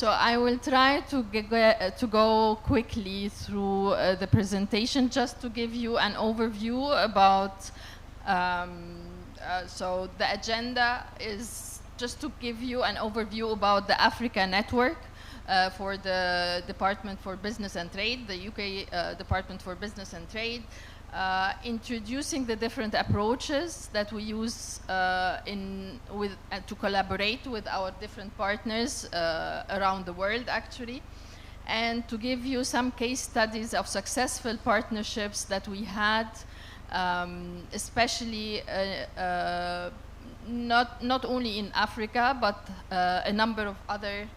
So I will try to go quickly through the presentation just to give you an overview about, so the agenda is just to give you an overview about the Africa Network for the Department for Business and Trade, the UK Department for Business and Trade, introducing the different approaches that we use to collaborate with our different partners around the world, actually, and to give you some case studies of successful partnerships that we had, especially not only in Africa, but a number of other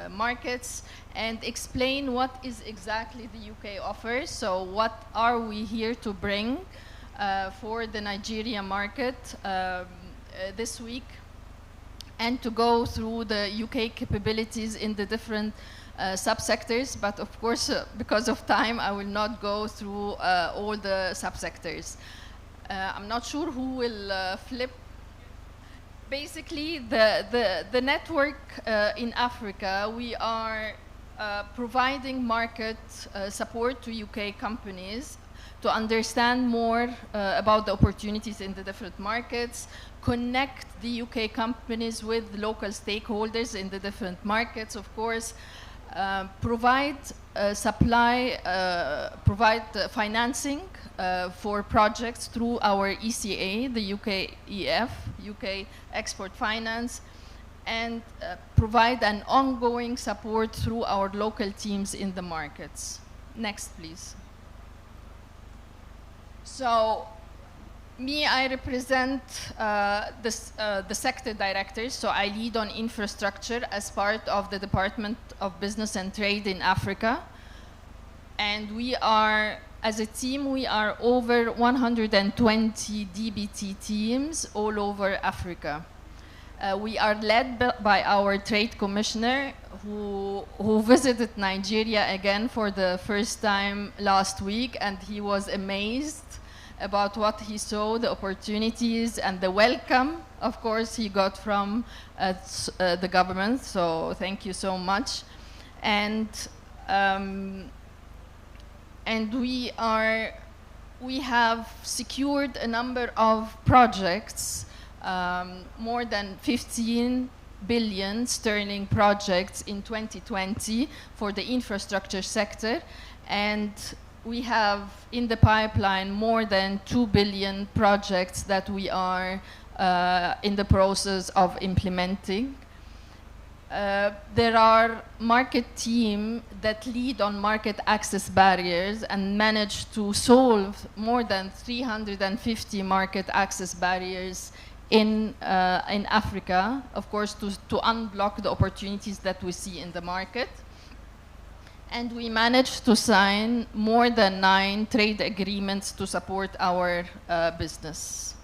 markets, and explain what is exactly the UK offers. So what are we here to bring for the Nigeria market this week, and to go through the UK capabilities in the different subsectors. But of course, because of time, I will not go through all the subsectors. I'm not sure who will flip. Basically, the network in Africa, we are providing market support to UK companies to understand more about the opportunities in the different markets, connect the UK companies with local stakeholders in the different markets, of course, provide financing for projects through our ECA, the UKEF, UK Export Finance, and provide an ongoing support through our local teams in the markets. Next, please. So, I represent the sector directors, so I lead on infrastructure as part of the Department of Business and Trade in Africa. And we are, as a team, we are over 120 DBT teams all over Africa. We are led by our trade commissioner who visited Nigeria again for the first time last week, and he was amazed about what he saw, the opportunities and the welcome, of course, he got from the government. So thank you so much. And we have secured a number of projects, more than 15 billion sterling projects in 2020 for the infrastructure sector, and we have in the pipeline more than 2 billion projects that we are in the process of implementing. There are market teams that lead on market access barriers and manage to solve more than 350 market access barriers in Africa, of course, to unblock the opportunities that we see in the market. And we managed to sign more than 9 trade agreements to support our business.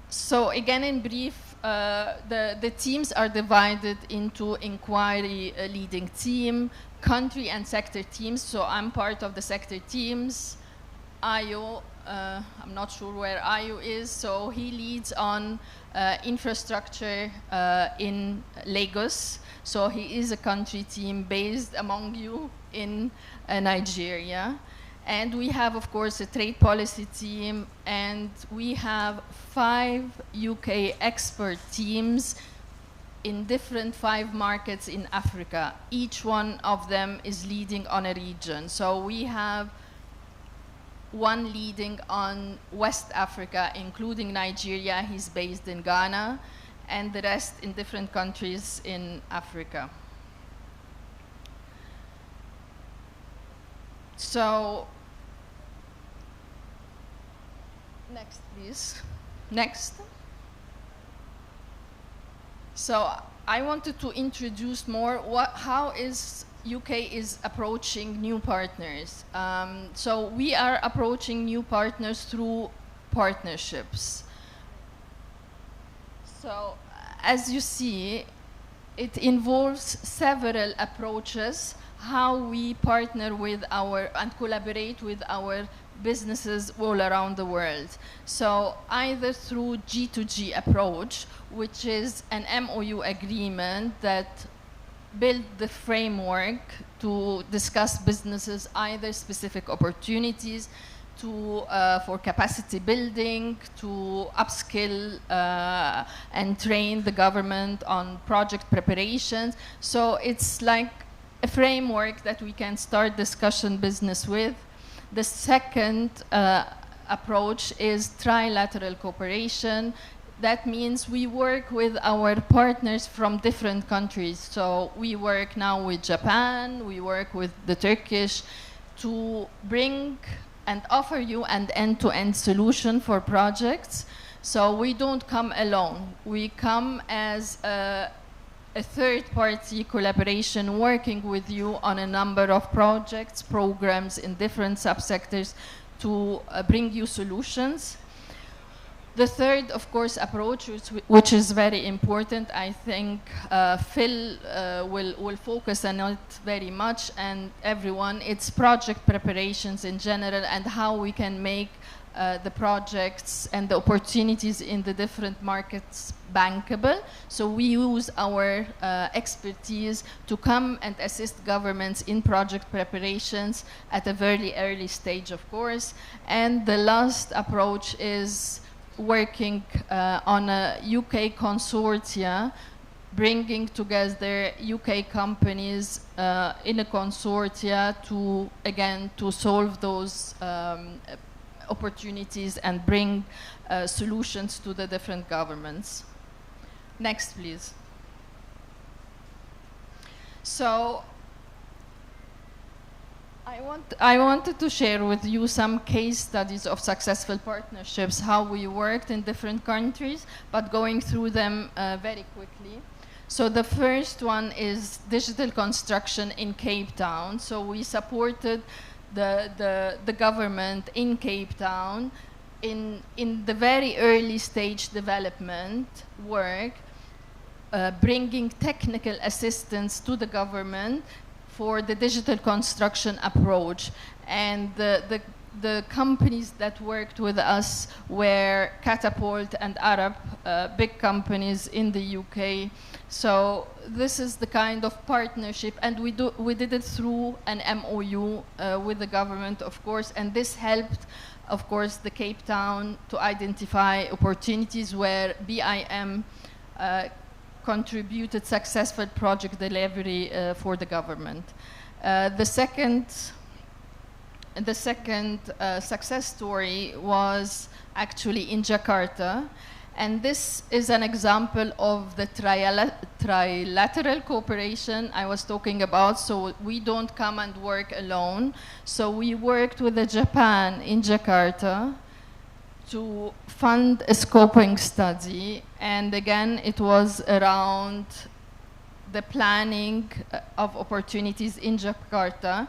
So again, in brief, the teams are divided into inquiry leading team, country and sector teams. So I'm part of the sector teams. Ayo, I'm not sure where Ayo is, so he leads on infrastructure in Lagos. So he is a country team based among you in Nigeria. And we have, of course, a trade policy team, and we have 5 UK expert teams in different 5 markets in Africa. Each one of them is leading on a region. So we have one leading on West Africa, including Nigeria. He's based in Ghana, and the rest in different countries in Africa. So, next, please. Next. So, I wanted to introduce more how is UK is approaching new partners. So we are approaching new partners through partnerships. So as you see, it involves several approaches, how we partner with and collaborate with our businesses all around the world. So either through G2G approach, which is an MOU agreement that build the framework to discuss businesses, either specific opportunities for capacity building, to upskill and train the government on project preparations. So it's like a framework that we can start discussion business with. The second approach is trilateral cooperation. That means we work with our partners from different countries. So we work now with Japan, we work with the Turkish to bring and offer you an end-to-end solution for projects. So we don't come alone. We come as a third-party collaboration working with you on a number of projects, programs in different subsectors to bring you solutions. The third, of course, approach, which is very important, I think Phil will focus on it very much, and everyone, it's project preparations in general and how we can make the projects and the opportunities in the different markets bankable. So we use our expertise to come and assist governments in project preparations at a very early stage, of course. And the last approach is working on a UK consortia, bringing together UK companies in a consortia to, again, to solve those opportunities and bring solutions to the different governments. Next, please. So I wanted to share with you some case studies of successful partnerships, how we worked in different countries, but going through them very quickly. So the first one is digital construction in Cape Town. So we supported the government in Cape Town in the very early stage development work, bringing technical assistance to the government for the digital construction approach. And the companies that worked with us were Catapult and Arab, big companies in the UK. So this is the kind of partnership, and we did it through an MOU with the government, of course, and this helped, of course, the Cape Town to identify opportunities where BIM contributed successful project delivery for the government. The second success story was actually in Jakarta, and this is an example of the trilateral cooperation I was talking about. So we don't come and work alone. So we worked with Japan in Jakarta to fund a scoping study, and again it was around the planning of opportunities in Jakarta,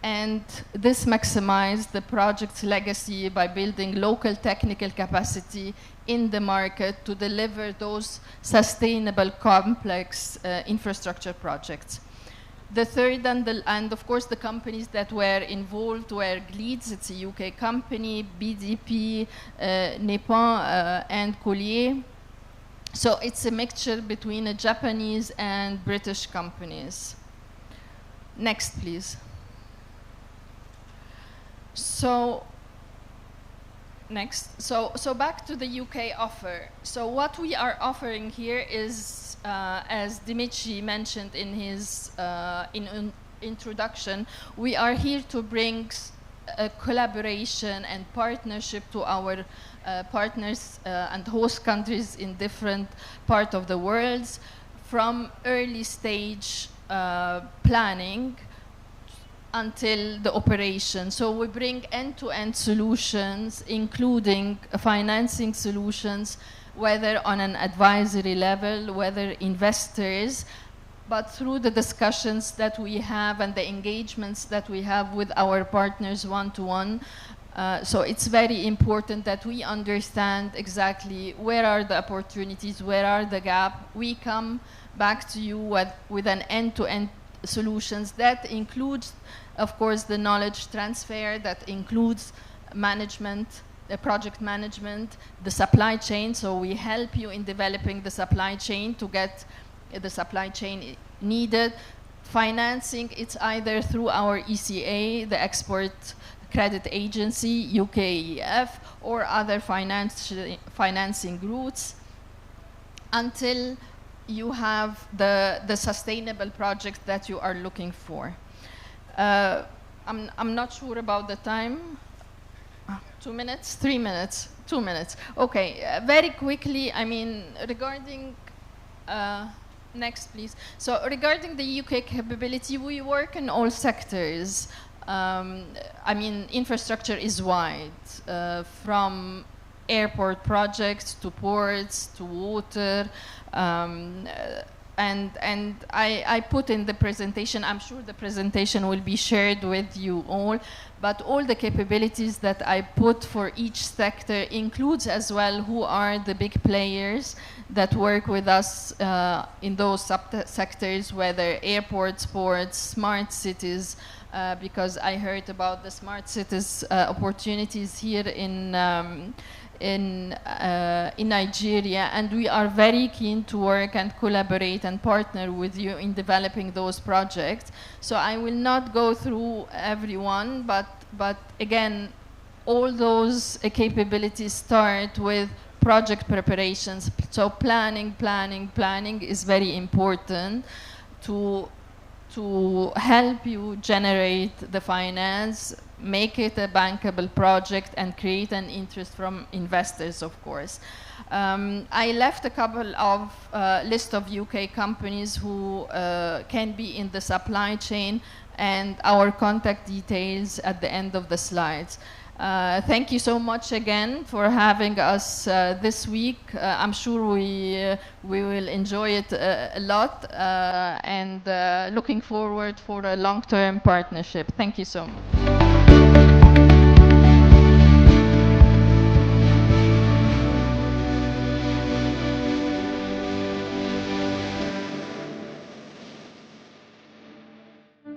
and this maximized the project's legacy by building local technical capacity in the market to deliver those sustainable complex infrastructure projects. The third and of course the companies that were involved were Gleeds, it's a UK company, BDP, Nippon, and Collier. So it's a mixture between a Japanese and British companies. Next, please. So, next. So back to the UK offer. So what we are offering here is, as Dimitri mentioned in his introduction, we are here to bring a collaboration and partnership to our partners and host countries in different parts of the world, from early stage planning until the operation. So we bring end-to-end solutions, including financing solutions, whether on an advisory level, whether investors, but through the discussions that we have and the engagements that we have with our partners one-to-one. So it's very important that we understand exactly where are the opportunities, where are the gaps. We come back to you with an end-to-end solutions that includes, of course, the knowledge transfer, that includes management, the project management, the supply chain. So we help you in developing the supply chain to get the supply chain needed. Financing, it's either through our ECA, the Export Credit Agency, UKEF, or other financing routes, until you have the sustainable project that you are looking for. I'm not sure about the time. 2 minutes? 3 minutes? 2 minutes. Okay, very quickly, I mean, regarding, next please. So regarding the UK capability, we work in all sectors. I mean, infrastructure is wide, from airport projects to ports to water, and I put in the presentation, I'm sure the presentation will be shared with you all, but all the capabilities that I put for each sector includes as well who are the big players that work with us in those sectors, whether airports, ports, smart cities, because I heard about the smart cities opportunities here in Nigeria, and we are very keen to work and collaborate and partner with you in developing those projects. So I will not go through everyone, but again, all those capabilities start with project preparations. So planning is very important to help you generate the finance, make it a bankable project, and create an interest from investors, of course. I left a couple of list of UK companies who can be in the supply chain, and our contact details at the end of the slides. Thank you so much again for having us this week. I'm sure we will enjoy it a lot, and looking forward for a long-term partnership. Thank you so much.